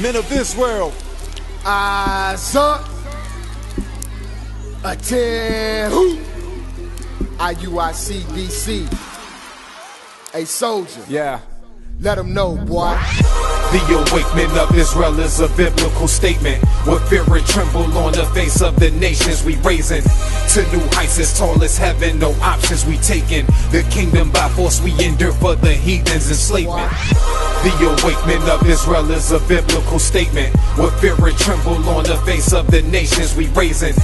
Men of Israel, eyes up, Atehu, IUICDC, a soldier. Yeah. Let them know, boy. The awakening of Israel is a biblical statement. With fear and tremble on the face of the nations we raising to new heights as tall as heaven. No options we taking. The kingdom by force we endure for the heathens' enslavement. The awakening of Israel is a biblical statement. With fear and tremble on the face of the nations we raising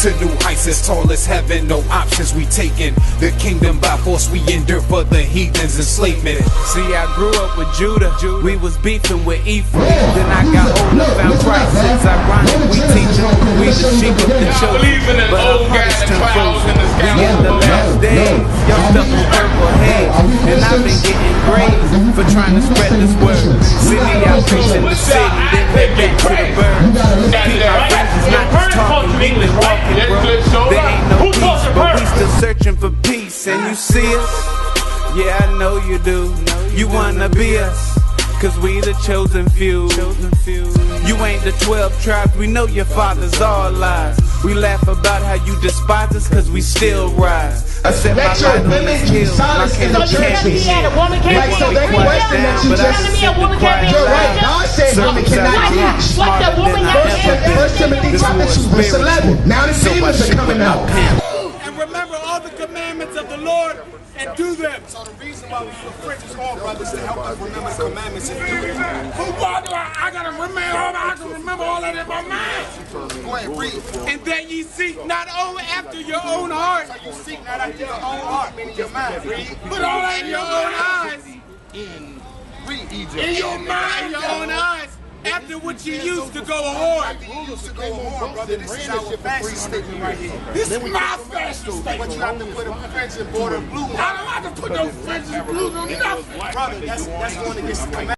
to new heights as tall as heaven. No options we taking. The kingdom by force we endure for the heathens' enslavement. See, I grew up with Judah. We was beefing with Ephraim. Then I got older, found Christ. It's ironic, we teach them. We the sheep of the children, but our hearts too frozen. We in the last days. Young stuff with purple haze, and I've been getting grazed for trying to spread this word. See me out preaching the city, then head back to the birds. Keep our friends is not just talking, we been walking, bro. There ain't no peace, but we still searching for peace. And you see us? Yeah, I know you do. You wanna be us, cause we the chosen few. You ain't the 12 tribes, we know your father's all lies. We laugh about how you despise us, cause we still rise. I set my life on this hill, my kingdom can't be hid. Maybe so they quiet down, but I sit the quiet loud. God said women cannot teach. Smarter than I ever. First Timothy chapter 2 verse 11. Now the demons are coming out. And remember all the commandments of the Lord and do them. So the reason why we put French on, brothers, to help us remember the commandments and do them. I gotta remember all that in my mind. Go ahead, read. And that ye seek not only after your own heart. So you seek not after your own heart, meaning your mind. Read. Put all that in your own eyes. Read, Egypt. In your mind, your own eyes. After what you used to go hard. You used to go hard, brother. This is our fashion statement right here. This is my fashion statement. But you have to put a French and border blue on. I don't have to put no French and blues on nothing. Brother, that's going against the command.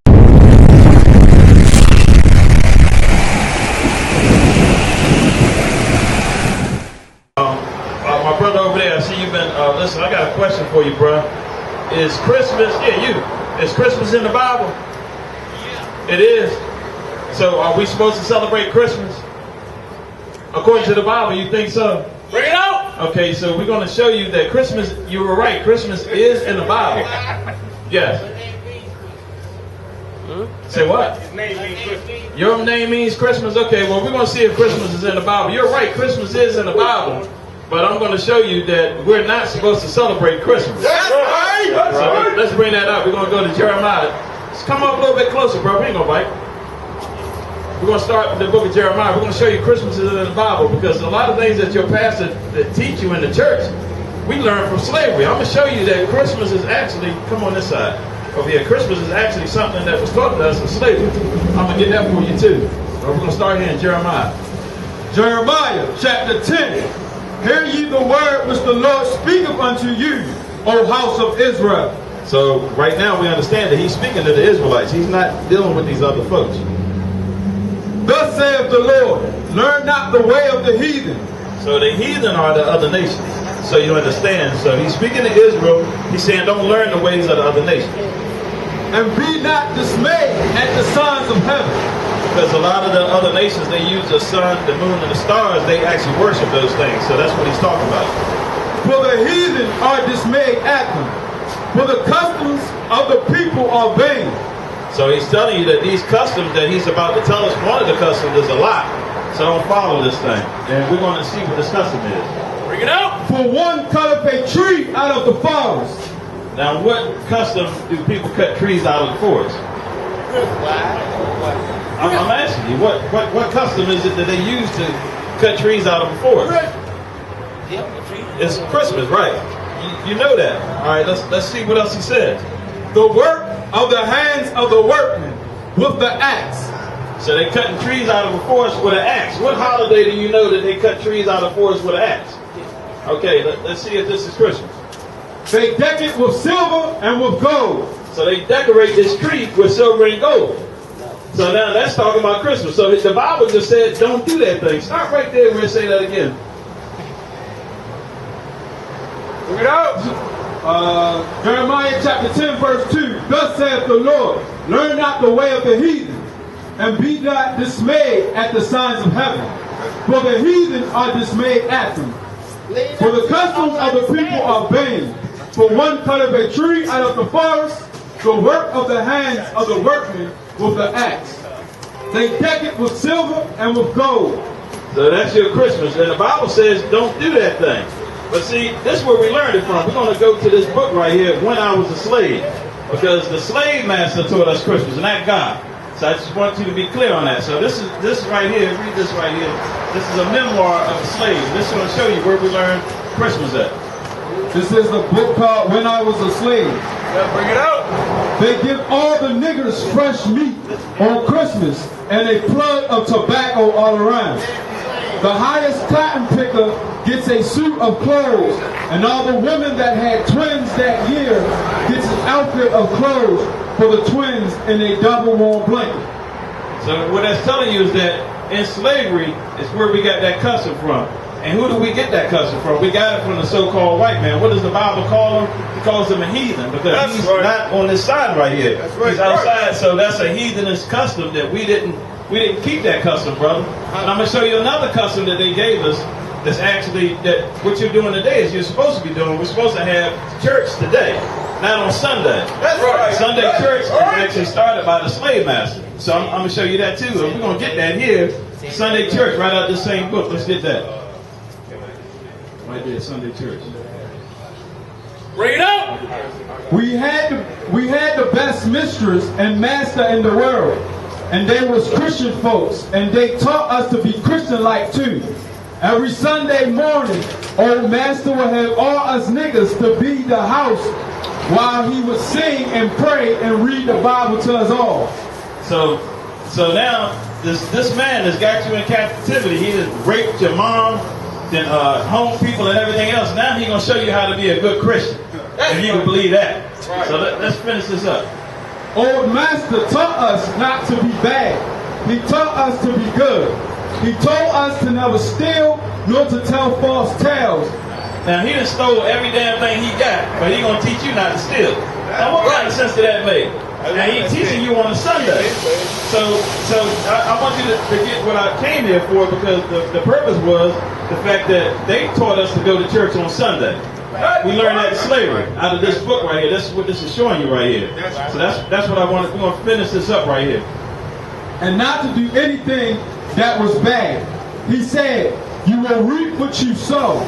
My brother over there, I see you've been, listen, I got a question for you, bro. Is Christmas, is Christmas in the Bible? Yeah. It is? So are we supposed to celebrate Christmas? According to the Bible, you think so? Bring it out! Okay, so we're going to show you that Christmas, you were right, Christmas is in the Bible. Yes. Say what? His name means Christmas. Your name means Christmas? Okay, well we're going to see if Christmas is in the Bible. You're right, Christmas is in the Bible. But I'm going to show you that we're not supposed to celebrate Christmas. That's right! So let's bring that up. We're going to go to Jeremiah. Just come up a little bit closer, bro. We ain't going to bite. We're going to start with the book of Jeremiah. We're going to show you Christmas is in the Bible because a lot of things that your pastor that teach you in the church, we learn from slavery. I'm going to show you that Christmas is actually, come on this side, over here. Christmas is actually something that was taught to us in slavery. I'm going to get that for you too. But we're going to start here in Jeremiah. Jeremiah chapter 10. Hear ye the word which the Lord speaketh unto you, O house of Israel. So right now we understand that he's speaking to the Israelites. He's not dealing with these other folks. Thus saith the Lord, learn not the way of the heathen. So the heathen are the other nations. So you understand. So he's speaking to Israel. He's saying don't learn the ways of the other nations. And be not dismayed at the signs of heaven. Because a lot of the other nations, they use the sun, the moon, and the stars. They actually worship those things. So that's what he's talking about. For the heathen are dismayed at them. For the customs of the people are vain. So he's telling you that these customs that he's about to tell us, one of the customs is a lie. So don't follow this thing. And we're going to see what this custom is. Bring it out! For one cutteth a tree out of the forest. Now what custom do people cut trees out of the forest? I'm asking you, what custom is it that they use to cut trees out of the forest? It's Christmas, right? You know that. All right, let's see what else he says. The work of the hands of the workmen with the axe. So they're cutting trees out of the forest with an axe. What holiday do you know that they cut trees out of the forest with an axe? Okay, let's see if this is Christmas. They deck it with silver and with gold. So they decorate this tree with silver and gold. So now that's talking about Christmas. So the Bible just said don't do that thing. Start right there where it say that again. Look it out. Jeremiah chapter 10 verse 2. Thus saith the Lord, learn not the way of the heathen, and be not dismayed at the signs of heaven, for the heathen are dismayed at them. For the customs of the people are vain. For one cutteth a tree out of the forest, the work of the hands of the workmen with the axe. They deck it with silver and with gold. So that's your Christmas. And the Bible says don't do that thing. But see, this is where we learned it from. We're going to go to this book right here, When I Was a Slave. Because the slave master taught us Christmas, not God. So I just want you to be clear on that. So this is right here, read this right here. This is a memoir of a slave. This is going to show you where we learned Christmas at. This is a book called When I Was a Slave. Yeah, bring it out. They give all the niggers fresh meat on Christmas and a plug of tobacco all around. The highest cotton picker gets a suit of clothes, and all the women that had twins that year gets an outfit of clothes for the twins in a double warm blanket. So what that's telling you is that in slavery is where we got that custom from. And who do we get that custom from? We got it from the so-called white man. What does the Bible call him? It calls him a heathen because he's not on this side right here. He's outside, so that's a heathenish custom that we didn't keep that custom, brother. And I'm going to show you another custom that they gave us that's actually that what you're doing today is you're supposed to be doing. We're supposed to have church today, not on Sunday. That's right. Sunday church is actually started by the slave master. So I'm going to show you that too. And we're going to get that here. Sunday church, right out of the same book. Let's get that. Right there, Sunday church. Bring it up! We had the best mistress and master in the world, and they was Christian folks, and they taught us to be Christian-like too. Every Sunday morning, old master would have all us niggas to be the house while he would sing and pray and read the Bible to us all. So now this man has got you in captivity. He has raped your mom, then home people and everything else. Now he's going to show you how to be a good Christian. If you can believe that. So let's finish this up. Old master taught us not to be bad. He taught us to be good. He told us to never steal nor to tell false tales. Now he done stole every damn thing he got, but he going to teach you not to steal. Now what kind of sense did that make? And he's teaching you on a Sunday. So I want you to get what I came here for, because the purpose was the fact that they taught us to go to church on Sunday. We learned that in slavery out of this book right here. That's what this is showing you right here. So that's what I wanted. We're going to finish this up right here. And not to do anything that was bad. He said, you will reap what you sow,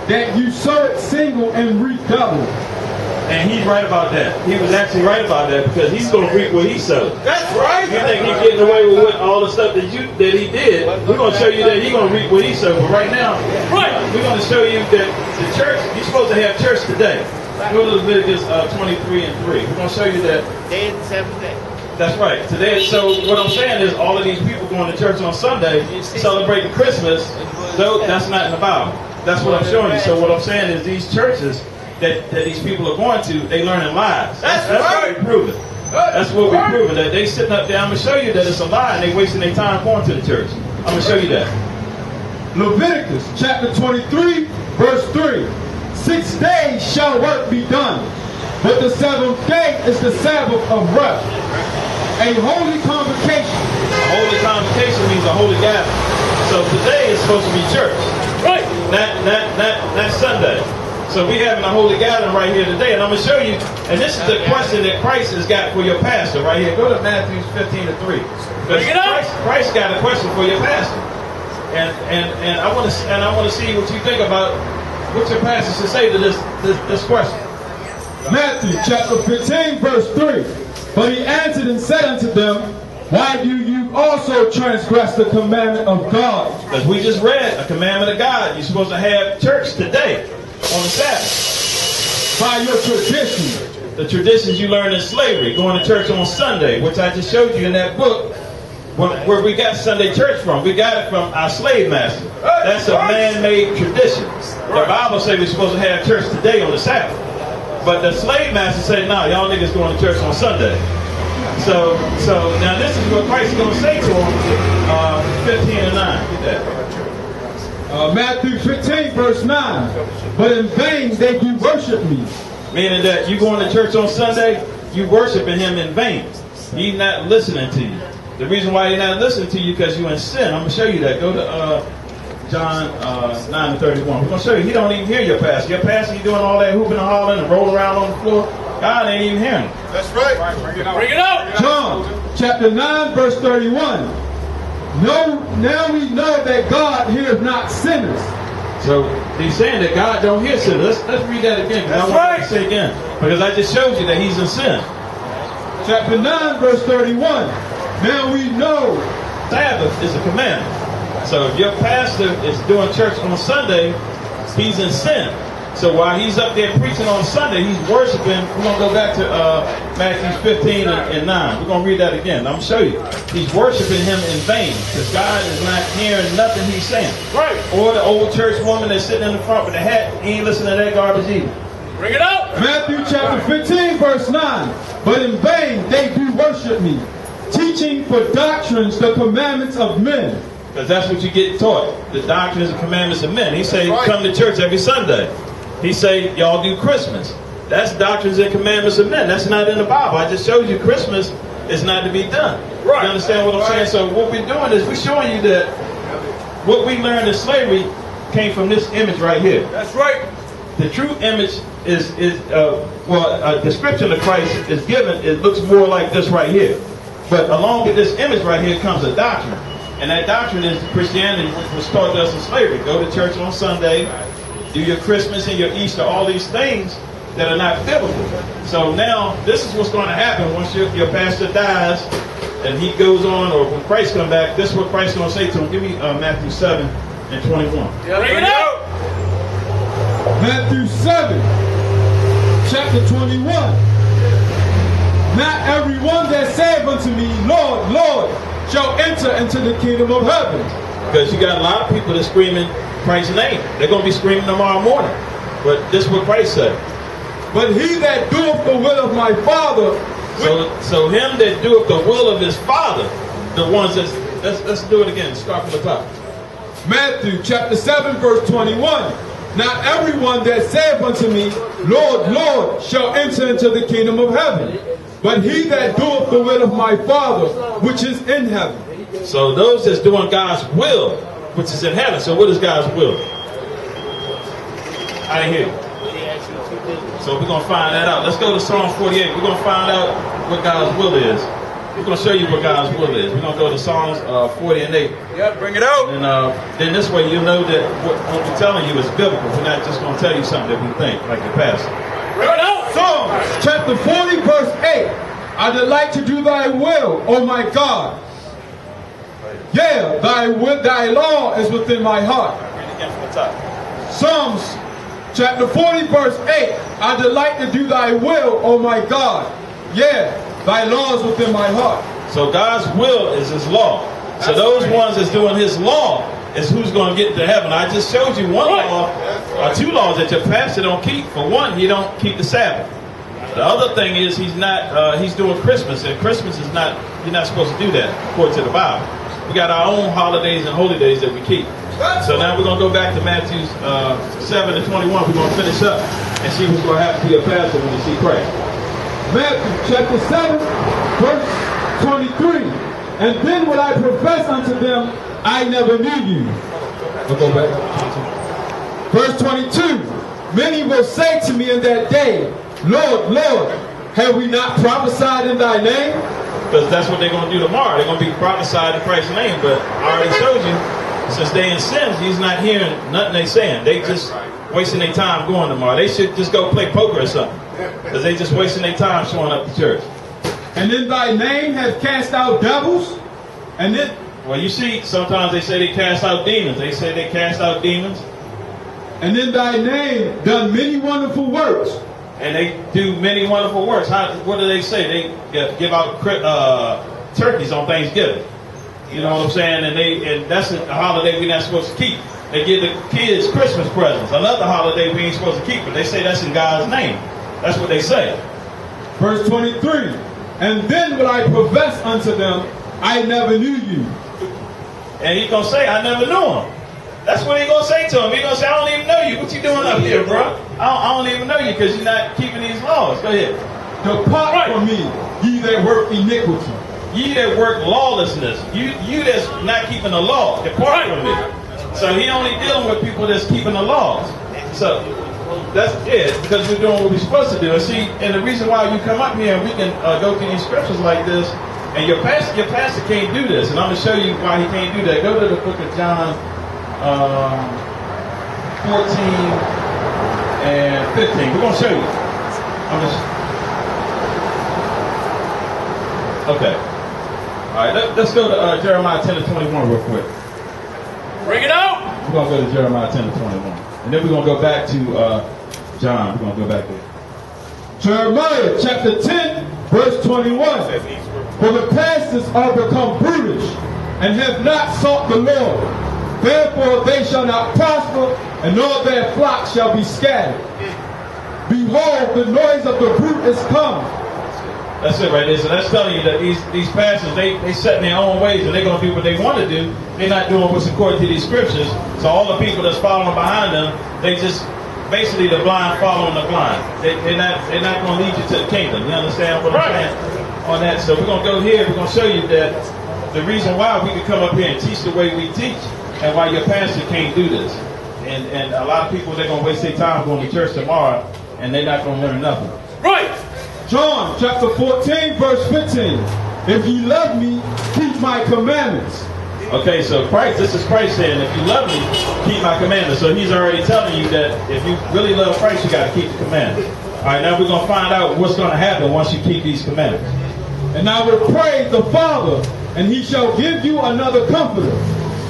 that you sow it single and reap double. And he's right about that. He was actually right about that, because he's going to reap what he sowed. That's right. You think he's getting away with what, all the stuff that he did? We're going to show you that he's going to reap what he sowed. But right now, we're going to show you that the church, you're supposed to have church today. Go to Leviticus 23 and 3. We're going to show you that. Day and 7 days. That's right. Today. So what I'm saying is, all of these people going to church on Sunday, celebrating Christmas, though that's not in the Bible. That's what I'm showing you. So what I'm saying is, these churches that these people are going to, they learning lies. That's right. What we proving. That's what we're proving. That they sitting up there. I'm going to show you that it's a lie, and they wasting their time going to the church. I'm going to show you that. Leviticus chapter 23, verse 3. 6 days shall work be done, but the 7th day is the Sabbath of rest, a holy convocation. A holy convocation means a holy gathering. So today is supposed to be church, right? Not Sunday. So we're having a holy gathering right here today, and I'm going to show you. And this is the question that Christ has got for your pastor right here. Go to Matthew 15 and 3. Christ got a question for your pastor, and I want to see what you think about what your pastor should say to this question. Matthew chapter 15, verse 3. But he answered and said unto them, why do you also transgress the commandment of God? Because we just read a commandment of God. You're supposed to have church today on the Sabbath. By your tradition. The traditions you learned in slavery, going to church on Sunday, which I just showed you in that book, where we got Sunday church from. We got it from our slave master. That's a man-made tradition. The Bible says we're supposed to have church today on the Sabbath. But the slave master said, no, y'all niggas going to church on Sunday. So now this is what Christ is going to say to them, 15 and 9. Get that. Matthew 15, verse 9. But in vain they do worship me. Meaning that you going to church on Sunday, you worshiping him in vain. He's not listening to you. The reason why he's not listening to you because you're in sin. I'm going to show you that. Go to John 9:31. We're going to show you. He don't even hear your pastor. Your pastor, you doing all that hooping and hollering and rolling around on the floor. God ain't even hearing him. That's right. Bring it out. John chapter 9 verse 31. No, now we know that God hears not sinners. So he's saying that God don't hear sinners. Let's read that again. That's I want right. to say again because I just showed you that he's in sin. Chapter 9 verse 31. Now we know. Sabbath is a commandment. So if your pastor is doing church on Sunday, he's in sin. So while he's up there preaching on Sunday, he's worshiping. We're going to go back to Matthew 15 and 9. We're going to read that again. I'm going to show you. He's worshiping him in vain because God is not hearing nothing he's saying. Right. Or the old church woman that's sitting in the front with the hat, he ain't listening to that garbage either. Bring it out. Matthew chapter 15 verse 9. But in vain they do worship me, teaching for doctrines the commandments of men. Because that's what you get taught. The doctrines and commandments of men. He say, come to church every Sunday. He say, y'all do Christmas. That's doctrines and commandments of men. That's not in the Bible. I just showed you Christmas is not to be done. Right. You understand what I'm saying? So what we're doing is we're showing you that what we learned in slavery came from this image right here. That's right. The true image is a description of Christ is given. It looks more like this right here. But along with this image right here comes a doctrine. And that doctrine is Christianity, which was taught to us in slavery. Go to church on Sunday, do your Christmas and your Easter, all these things that are not biblical. So now, this is what's going to happen once your pastor dies and he goes on, or when Christ comes back, this is what Christ is going to say to him. Give me Matthew 7 and 21. Yeah, bring it out. Matthew 7 chapter 21. Not everyone that saith unto me, Lord, Lord, shall enter into the kingdom of heaven. Because you got a lot of people that screaming Christ's name. They're going to be screaming tomorrow morning. But this is what Christ said. But he that doeth the will of my Father. So him that doeth the will of his Father, the ones that, let's do it again. Start from the top. Matthew chapter 7 verse 21. Not everyone that saith unto me, Lord, Lord, shall enter into the kingdom of heaven, but he that doeth the will of my Father, which is in heaven. So those that's doing God's will, which is in heaven. So what is God's will? I didn't hear you. So we're going to find that out. Let's go to Psalm 48. We're going to find out what God's will is. We're going to show you what God's will is. We're going to go to Psalms 40 and 8. Yeah, bring it out. And then this way you'll know that what we're telling you is biblical. We're not just going to tell you something that we think, like the pastor. Bring it out. Psalms chapter 40 verse 8. I delight to do thy will, O my God. Yeah, thy law is within my heart. Read again from the top. Psalms chapter 40 verse 8. I delight to do thy will, O my God. Yeah, thy law is within my heart. So God's will is his law. So those ones that's doing his law is who's going to get to heaven. I just showed you one law, or two laws that your pastor don't keep. For one, he don't keep the Sabbath. The other thing is he's doing Christmas, and Christmas is not, you're not supposed to do that according to the Bible. We got our own holidays and holy days that we keep. So now we're going to go back to Matthew 7 and 21. We're going to finish up and see what's going to happen to your pastor when you see Christ. Matthew chapter 7 verse 23. And then will I profess unto them, I never knew you. We'll go back. Verse 22. Many will say to me in that day, Lord, Lord, have we not prophesied in thy name? Because that's what they're going to do tomorrow. They're going to be prophesied in Christ's name. But I already showed you, since they in sin, he's not hearing nothing they saying. They just wasting their time going tomorrow. They should just go play poker or something. Because they just wasting their time showing up to church. And in thy name have cast out devils? And then, well, you see, sometimes they say they cast out demons. They say they cast out demons. And in thy name done many wonderful works. And they do many wonderful works. What do they say? They give out turkeys on Thanksgiving. You know what I'm saying? And that's a holiday we're not supposed to keep. They give the kids Christmas presents. Another holiday we ain't supposed to keep, but they say that's in God's name. That's what they say. Verse 23. And then will I profess unto them, I never knew you. And he's going to say, I never knew him. That's what he's going to say to him. He's going to say, I don't even know you. What you doing up here, bro? I don't even know you because you're not keeping these laws. Go ahead. Depart from me, ye that work iniquity. ye that work lawlessness, you that's not keeping the law, depart from me. So he only dealing with people that's keeping the laws. So that's it, because we're doing what we're supposed to do. And see, and the reason why you come up here and we can go through these scriptures like this, and your pastor can't do this, and I'm going to show you why he can't do that. Go to the book of John 14 and 15. We're going to show you. Okay. All right, let's go to Jeremiah 10 to 21 real quick. Bring it out. We're going to go to Jeremiah 10 to 21. And then we're going to go back to John. We're going to go back there. Jeremiah chapter 10, verse 21. For the pastors are become brutish, and have not sought the Lord. Therefore they shall not prosper, and all their flocks shall be scattered. Behold, the noise of the brute is come. That's it right there. So that's telling you that these pastors, they set in their own ways, and they're going to do what they want to do. They're not doing what's according to these scriptures. So all the people that's following behind them, they just basically the blind following the blind. They're not going to lead you to the kingdom. You understand what I'm saying on that? So we're going to go here. We're going to show you that the reason why we can come up here and teach the way we teach, and why your pastor can't do this. And a lot of people, they're going to waste their time going to church tomorrow, and they're not going to learn nothing. Right. John chapter 14, verse 15. If ye love me, keep my commandments. Okay, so this is Christ saying, if you love me, keep my commandments. So he's already telling you that if you really love Christ, you got to keep the commandments. All right, now we're going to find out what's going to happen once you keep these commandments. And I will pray the Father, and he shall give you another comforter,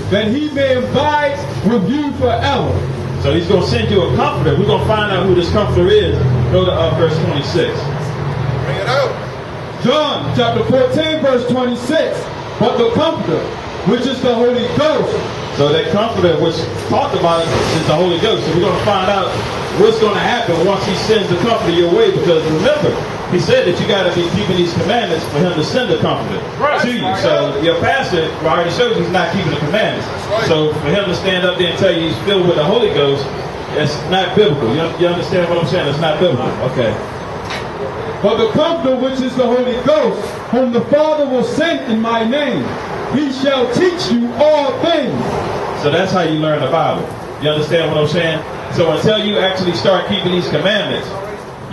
that he may abide with you forever. So he's going to send you a comforter. We're going to find out who this comforter is. Go to verse 26. Bring it out. John chapter 14, verse 26. But the comforter, which is the Holy Ghost. So that comforter which talked about is the Holy Ghost. So we're going to find out what's going to happen once he sends the comforter your way. Because remember, he said that you got to be keeping these commandments for him to send the comforter to you. So your pastor already showed you he's not keeping the commandments. So for him to stand up there and tell you he's filled with the Holy Ghost, it's not biblical. You understand what I'm saying? It's not biblical. Okay. But the comforter, which is the Holy Ghost, whom the Father will send in my name, he shall teach you all things. So that's how you learn the Bible. You understand what I'm saying? So until you actually start keeping these commandments,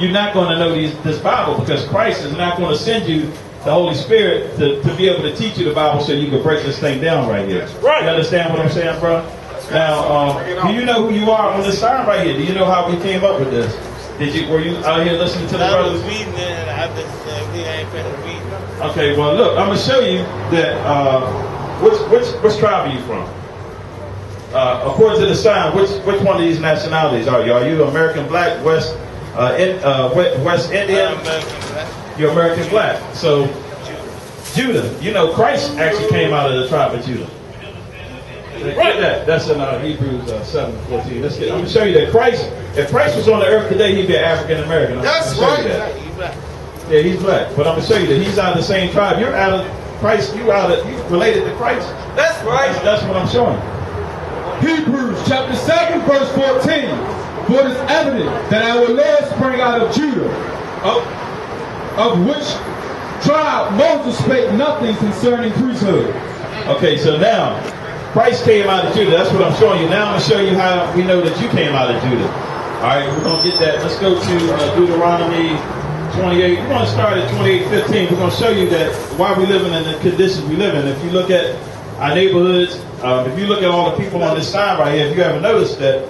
you're not going to know this Bible, because Christ is not going to send you the Holy Spirit to be able to teach you the Bible so you can break this thing down right here. Right. You understand what I'm saying, bro? Now, do you know who you are on this sign right here? Do you know how we came up with this? Were you out here listening to the brothers? Okay, well look, I'm gonna show you that which tribe are you from? According to the sign, which one of these nationalities are you? Are you American Black, West Indian? You're American Black. So Judah, you know Christ actually came out of the tribe of Judah. Right. That's in Hebrews 7:14. I'm going to show you that if Christ was on the earth today, he'd be an African American. That's right. Yeah, he's black. But I'm going to show you that he's out of the same tribe. You're out of Christ. You related to Christ. That's right. That's what I'm showing. Hebrews chapter 7, verse 14. For it is evident that our Lord sprang out of Judah, of which tribe Moses spake nothing concerning priesthood. Okay, so now Christ came out of Judah. That's what I'm showing you. Now I'm going to show you how we know that you came out of Judah. All right, we're going to get that. Let's go to Deuteronomy 28. We're going to start at 28:15. We're going to show you that why we're living in the conditions we live in. If you look at our neighborhoods, if you look at all the people on this sign right here, if you ever noticed that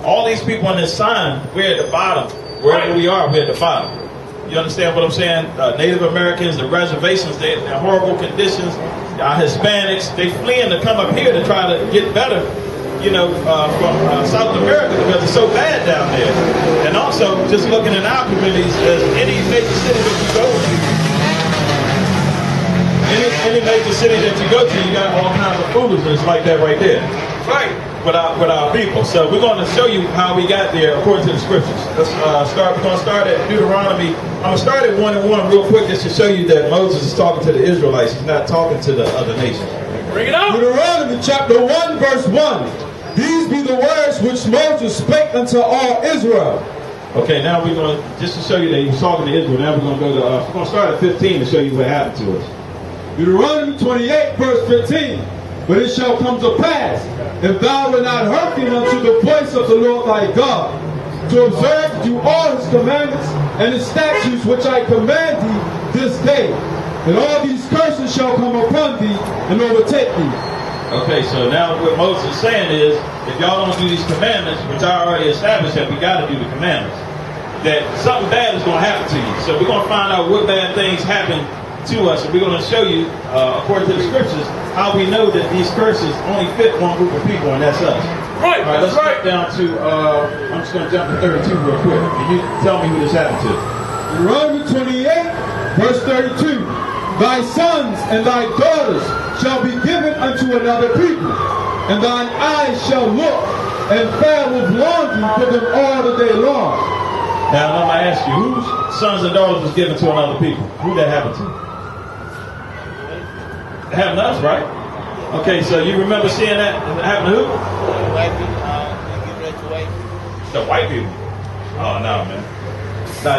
all these people on this sign, we're at the bottom. Wherever we are, we're at the bottom. You understand what I'm saying? Native Americans, the reservations, they're in horrible conditions. Hispanics, they fleeing to come up here to try to get better, from South America, because it's so bad down there. And also, just looking in our communities, as any major city that you go to, any major city that you go to, you got all kinds of foolishness like that right there. Right. With our people. So we're going to show you how we got there according to the scriptures. Let's start. We're going to start at Deuteronomy. I'm going to start at 1:1 real quick, just to show you that Moses is talking to the Israelites. He's not talking to the other nations. Bring it out. Deuteronomy chapter 1, verse 1. These be the words which Moses spake unto all Israel. Okay, now we're going to, just to show you that he was talking to Israel. Now we're going to go to. We're going to start at 15 to show you what happened to us. Deuteronomy 28, verse 15. But it shall come to pass, if thou wilt not hearken unto the voice of the Lord thy God, to observe to do all his commandments and his statutes which I command thee this day, that all these curses shall come upon thee and overtake thee. Okay, so now what Moses is saying is, if y'all don't do these commandments, which I already established that we got to do the commandments, that something bad is going to happen to you. So we're going to find out what bad things happen to us, and we're going to show you, according to the scriptures, how we know that these curses only fit one group of people, and that's us. Right, all right, let's get down to, I'm just going to jump to 32 real quick, and you tell me who this happened to. Deuteronomy 28, verse 32. Thy sons and thy daughters shall be given unto another people, and thine eyes shall look and fare with longing for them all the day long. Now I'm going to ask you, whose sons and daughters was given to another people? Who that happened to? It happened to us, right? Okay, so you remember seeing that happen to who? The white people. Oh, no, man. Nah,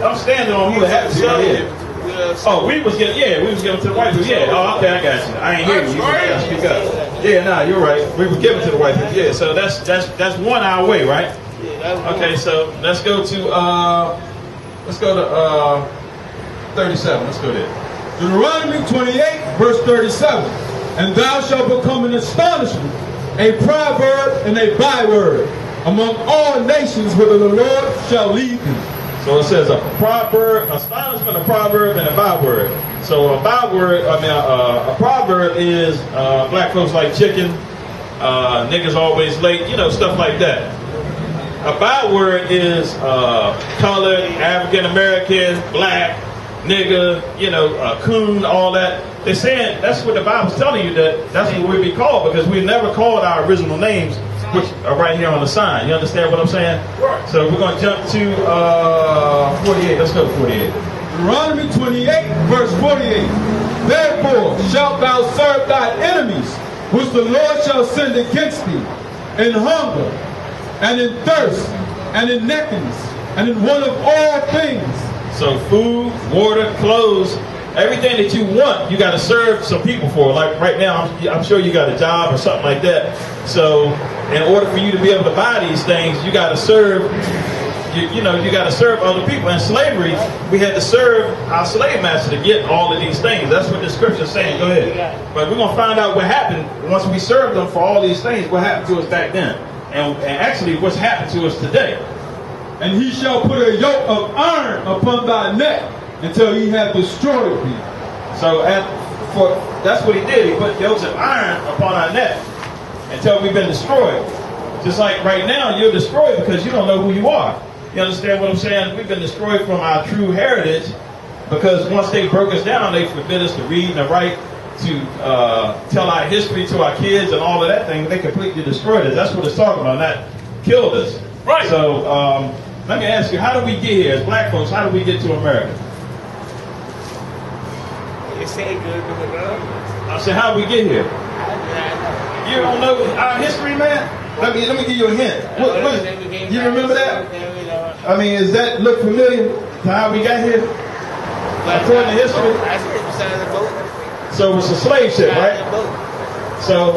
I'm standing on who it happened to right here. Oh, we was given to the white people. Yeah. Oh, okay, I got you. I ain't hearing you. Speak up. Yeah, nah, you're right. We were given to the white people. Yeah, so that's 1 hour away, right? Okay, so let's go to 37. Let's go there. Deuteronomy 28, verse 37. And thou shalt become an astonishment, a proverb and a byword among all nations whither the Lord shall lead thee. So it says a proverb, astonishment, a proverb, and a byword. So a byword, a proverb is black folks like chicken, niggas always late, stuff like that. A byword is colored, African American, black, nigga, coon, all that. They're saying that's what the Bible's telling you, that's what we'll be called, because we never called our original names, which are right here on the sign. You understand what I'm saying? Right. So we're going to jump to 48. Let's go to 48. Deuteronomy 28, verse 48. Therefore shalt thou serve thy enemies, which the Lord shall send against thee, in hunger, and in thirst, and in nakedness, and in want of all things. So food, water, clothes, everything that you want, you got to serve some people for. Like right now, I'm sure you got a job or something like that. So in order for you to be able to buy these things, you got to serve, you got to serve other people. In slavery, we had to serve our slave master to get all of these things. That's what the scripture is saying. Go ahead. But we're going to find out what happened once we served them for all these things, what happened to us back then. And actually what's happened to us today. And he shall put a yoke of iron upon thy neck until he have destroyed thee. So that's what he did. He put yokes of iron upon our neck until we've been destroyed. Just like right now, you're destroyed because you don't know who you are. You understand what I'm saying? We've been destroyed from our true heritage because once they broke us down, they forbid us to read and to write, to tell our history to our kids and all of that thing. They completely destroyed us. That's what it's talking about, not killed us. Right. So let me ask you, how do we get here as black folks? How do we get to America? I said, how do we get here? You don't know our history, man? Let me give you a hint. You remember that? I mean, does that look familiar to how we got here? According to history? So it was a slave ship, right? So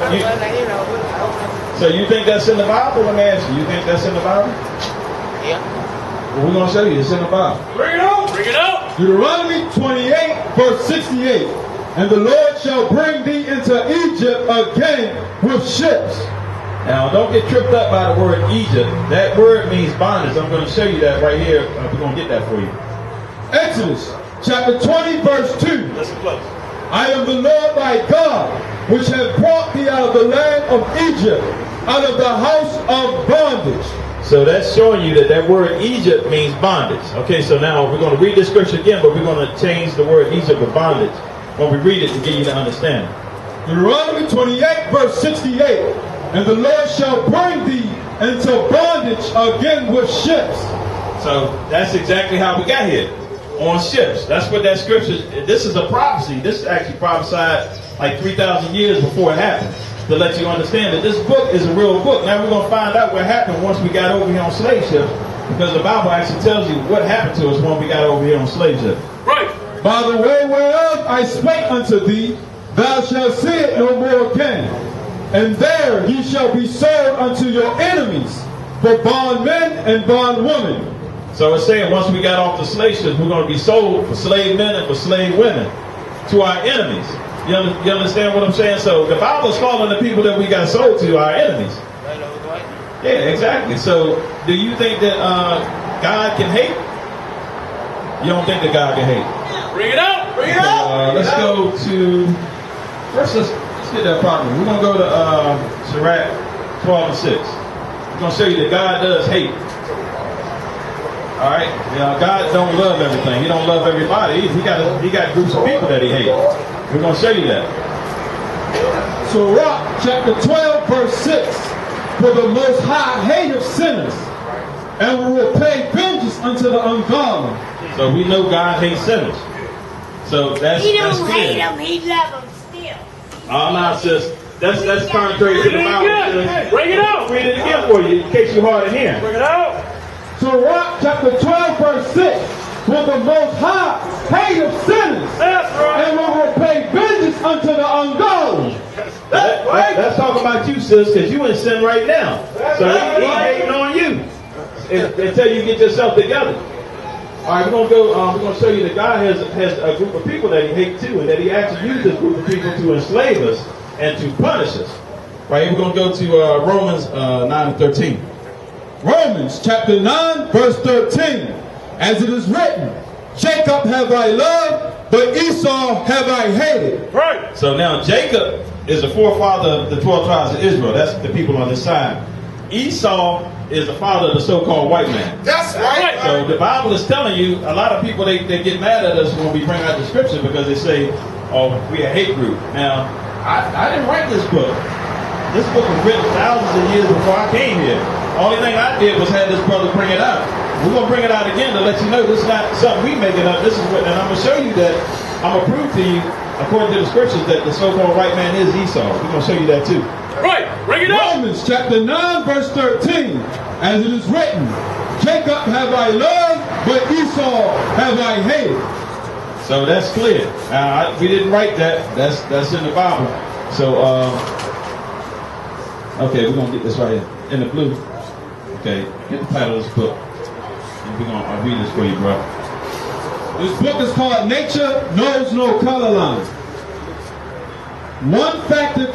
you think that's in the Bible? Let me ask you. You think that's in the Bible? Yeah. Well, we're going to show you. It's in the Bible. Bring it out! Bring it out! Deuteronomy 28, verse 68. And the Lord shall bring thee into Egypt again with ships. Now, don't get tripped up by the word Egypt. That word means bondage. I'm going to show you that right here. We're going to get that for you. Exodus chapter 20, verse 2. Listen close. I am the Lord thy God, which have brought thee out of the land of Egypt, out of the house of bondage. So that's showing you that word Egypt means bondage. Okay, so now we're going to read this scripture again, but we're going to change the word Egypt with bondage when we read it to get you to understand. Deuteronomy 28, verse 68. And the Lord shall bring thee into bondage again with ships. So that's exactly how we got here. On ships. That's what that scripture, this is a prophecy. This is actually prophesied like 3,000 years before it happened, to let you understand that this book is a real book. Now we're going to find out what happened once we got over here on slave ships, because the Bible actually tells you what happened to us when we got over here on slave ships. Right. by the way whereof I spake unto thee, thou shalt see it no more again. And there ye shall be sold unto your enemies, for bondmen and bondwomen. So it's saying once we got off the slave ships, we're going to be sold for slave men and for slave women to our enemies. You understand what I'm saying? So the Bible's calling the people that we got sold to our enemies. Yeah, exactly. So do you think that God can hate? You don't think that God can hate? Bring it out! Bring it out! Let's go to, first let's get that problem. We're going to go to Sirach 12 and 6. We're going to show you that God does hate. All right? God don't love everything. He don't love everybody. He got groups of people that he hates. We're going to show you that. Sirach chapter 12 verse 6. For the Most High hateth sinners, and will repay vengeance unto the ungodly. So we know God hates sinners. So that's He don't clear. hate them, he love them still. Oh no, sis. That's contrary to the Bible. Sis. Bring it out! Read it again for you in case you're hard of hearing. Bring it out! Sirach chapter 12 verse 6. For the Most High hateth sinners, That's right! and will repay vengeance unto the ungodly. That's talking about you, sis, because you in sin right now. So he hating on you until you get yourself together. All right, we're gonna go. We're gonna show you that God has a group of people that He hates too, and that He actually used this group of people to enslave us and to punish us. Right here, we're gonna go to Romans 9 and 13. Romans chapter 9 verse 13. As it is written, Jacob have I loved, but Esau have I hated. Right! So now Jacob is the forefather of the 12 tribes of Israel. That's the people on this side. Esau is the father of the so-called white man. That's right. So the Bible is telling you, a lot of people, they get mad at us when we bring out the scripture because they say, oh, we a hate group. Now, I didn't write this book. This book was written thousands of years before I came here. Only thing I did was have this brother bring it out. We're going to bring it out again to let you know this is not something we making up. This is what, and I'm going to show you that, I'm going to prove to you, according to the scriptures, that the so-called white man is Esau. We're going to show you that too. Right! Bring it out! Romans chapter 9 verse 13. As it is written, Jacob have I loved, but Esau have I hated. So that's clear. We didn't write that. That's in the Bible. So, okay, we're going to get this right here. In the blue. Okay, get the title of this book. And we're going to read this for you, bro. This book is called Nature Knows No Color Line. One factor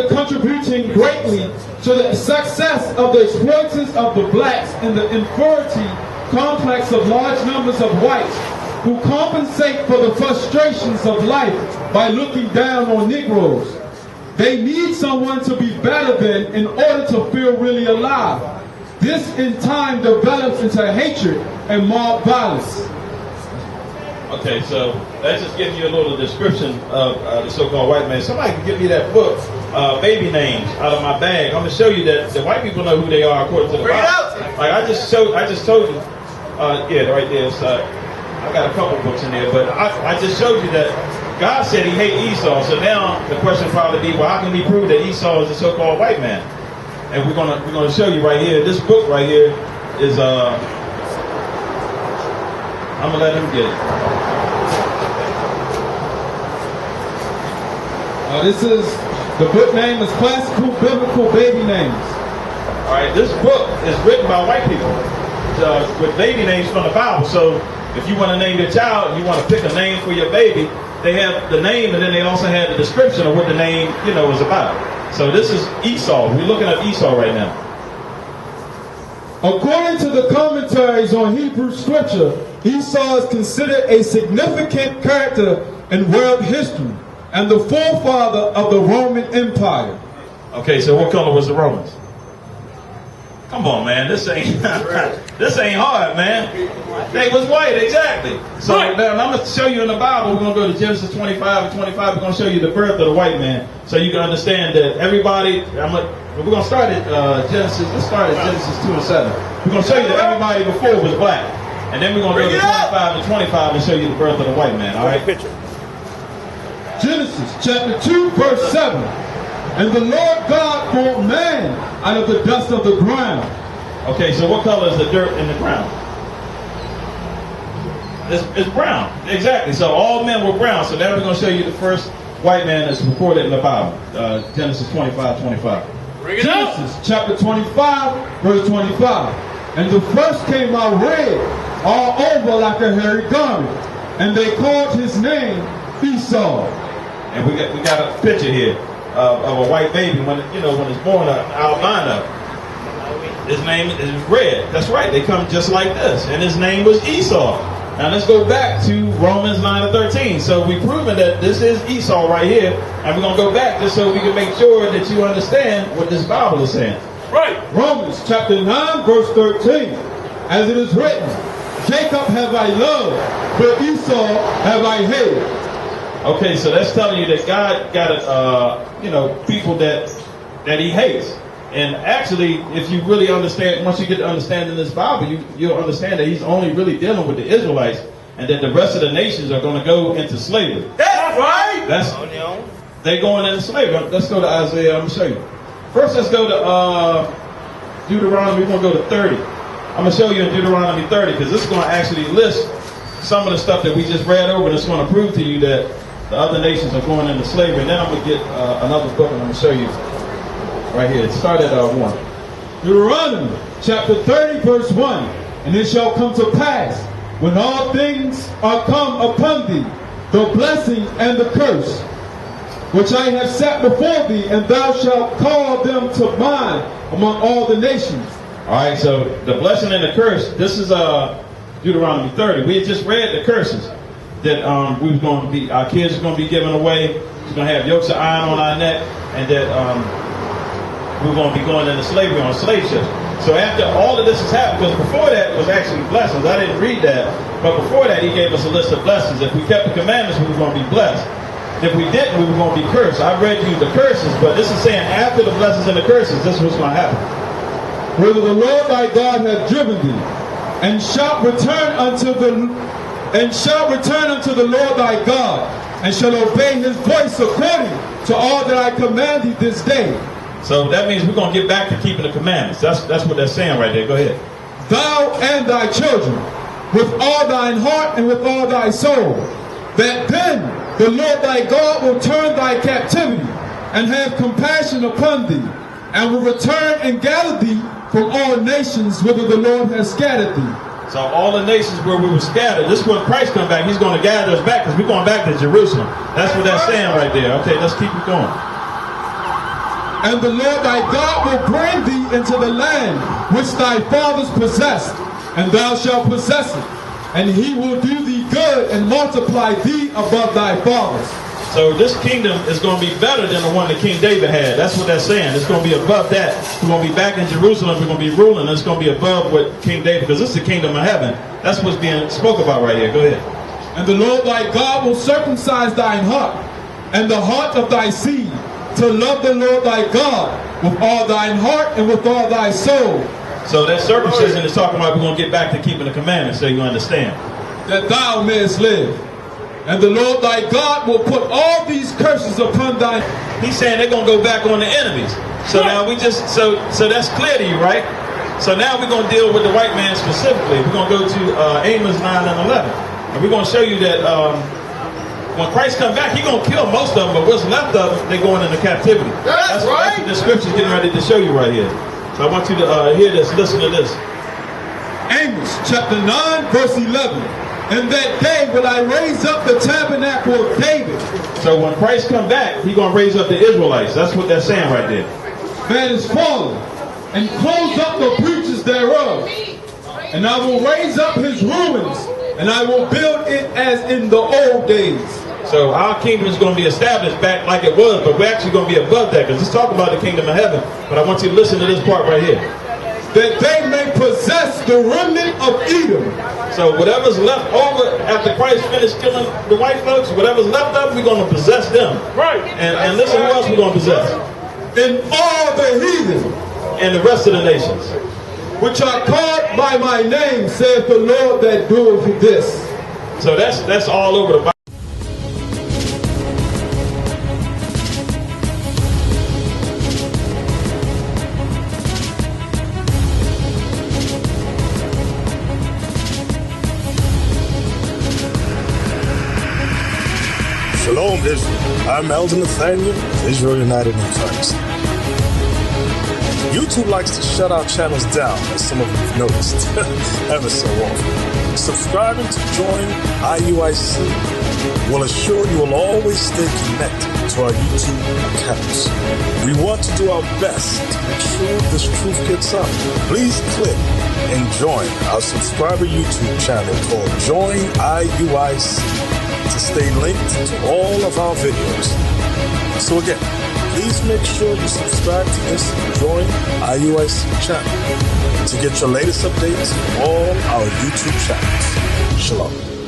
contributing greatly to the success of the exploiters of the blacks in the inferiority complex of large numbers of whites who compensate for the frustrations of life by looking down on Negroes. They need someone to be better than in order to feel really alive. This in time develops into hatred and mob violence. Okay, so that's just giving you a little description of the so-called white man. Somebody can give me that book, Baby Names, out of my bag. I'm gonna show you that the white people know who they are according to the Bible. Like I just told you, yeah, right there. I got a couple books in there, but I just showed you that God said He hates Esau. So now the question probably be, well, how can we prove that Esau is the so-called white man? And we're gonna show you right here. This book right here is I'm gonna let him get it. This is, the book name is Classical Biblical Baby Names. All right, this book is written by white people with baby names from the Bible. So if you want to name your child, you want to pick a name for your baby, they have the name and then they also have the description of what the name, is about. So this is Esau. We're looking at Esau right now. According to the commentaries on Hebrew scripture, Esau is considered a significant character in world history and the forefather of the Roman Empire. Okay, so what color was the Romans? Come on, man. This ain't this ain't hard, man. They was white, exactly. So now I'm going to show you in the Bible. We're going to go to Genesis 25 and 25. We're going to show you the birth of the white man, so you can understand that everybody. We're going to start at Genesis. Let's start at Genesis 2 and 7. We're going to show you that everybody before was black, and then we're going to go to 25 and 25 and show you the birth of the white man. All right. Genesis chapter 2 verse 7. And the Lord God formed man out of the dust of the ground, Okay, so what color is the dirt in the ground? It's brown. Exactly. So all men were brown. So now we're going to show you the first white man that's recorded in the Bible. Genesis 25:25. Genesis chapter 25, verse 25. And the first came out red, all over like a hairy garment. And they called his name Esau. And we got a picture here of a white baby when it's born, albino. His name is red. That's right. They come just like this. And his name was Esau. Now let's go back to Romans 9:13. So we've proven that this is Esau right here. And we're going to go back just so we can make sure that you understand what this Bible is saying. Right. Romans chapter 9, verse 13. As it is written, Jacob have I loved, but Esau have I hated. Okay, so that's telling you that God got people that he hates. And actually, if you really understand, once you get to understanding this Bible, you'll understand that he's only really dealing with the Israelites, and that the rest of the nations are going to go into slavery. That's right. They're going into slavery. Let's go to Isaiah. I'm going to show you. First, let's go to Deuteronomy. We're going to go to 30. I'm going to show you in Deuteronomy 30, because this is going to actually list some of the stuff that we just read over, and it's going to prove to you that the other nations are going into slavery. And then I'm going to get another book, and I'm going to show you right here. Start at 1. Deuteronomy chapter 30, verse 1. And it shall come to pass, when all things are come upon thee, the blessing and the curse, which I have set before thee, and thou shalt call them to mind among all the nations. All right, so the blessing and the curse, this is Deuteronomy 30. We had just read the curses that our kids are going to be given away. We're going to have yokes of iron on our neck, and that we're going to be going into slavery on slave ships. So after all of this has happened, because before that was actually blessings. I didn't read that, but before that he gave us a list of blessings. If we kept the commandments, we were going to be blessed. If we didn't, we were going to be cursed. I read you the curses, but this is saying after the blessings and the curses, this is what's going to happen. Whither the Lord thy God hath driven thee, and shalt return unto the Lord thy God, and shall obey his voice according to all that I command thee this day. So that means we're going to get back to keeping the commandments. That's what they're saying right there. Go ahead. Thou and thy children, with all thine heart and with all thy soul, that then the Lord thy God will turn thy captivity, and have compassion upon thee, and will return and gather thee from all nations whither the Lord has scattered thee. So all the nations where we were scattered, this is when Christ comes back. He's going to gather us back, because we're going back to Jerusalem. That's what they're saying right there. Okay, let's keep it going. And the Lord thy God will bring thee into the land which thy fathers possessed, and thou shalt possess it. And he will do thee good and multiply thee above thy fathers. So this kingdom is going to be better than the one that King David had. That's what they're saying. It's going to be above that. We're going to be back in Jerusalem. We're going to be ruling. It's going to be above what King David, because this is the kingdom of heaven. That's what's being spoke about right here. Go ahead. And the Lord thy God will circumcise thine heart and the heart of thy seed, to love the Lord thy God with all thine heart and with all thy soul. So that circumcision is talking about we're going to get back to keeping the commandments, so you understand. That thou mayest live. And the Lord thy God will put all these curses upon thy... He's saying they're going to go back on the enemies. So now so that's clear to you, right? So now we're going to deal with the white man specifically. We're going to go to Amos 9 and 11. And we're going to show you that when Christ comes back, he's going to kill most of them, but what's left of them, they're going into captivity. That's right. That's what the scripture's getting ready to show you right here. So I want you to hear this, listen to this. Amos chapter 9, verse 11. In that day will I raise up the tabernacle of David. So when Christ comes back, he's going to raise up the Israelites. That's what they're saying right there. That is fallen, and close up the breaches thereof. And I will raise up his ruins, and I will build it as in the old days. So our kingdom is going to be established back like it was, but we're actually going to be above that, because let's talk about the kingdom of heaven. But I want you to listen to this part right here. That they may possess the remnant of Edom. So whatever's left over after Christ finished killing the white folks, whatever's left of them, we're going to possess them. Right. And listen, who else we're going to possess? And all the heathen. And the rest of the nations. Which are called by my name, saith the Lord that doeth this. So that's all over the Bible. Shalom, Israel. I'm Elder Nathaniel of Israel United in Christ. YouTube likes to shut our channels down, as some of you have noticed, ever so often. Subscribing to join IUIC will assure you will always stay connected to our YouTube accounts. We want to do our best to make sure this truth gets out. Please click and join our subscriber YouTube channel called Join IUIC to stay linked to all of our videos. So again, please make sure you subscribe to this Join IUIC channel to get your latest updates on all our YouTube channels. Shalom.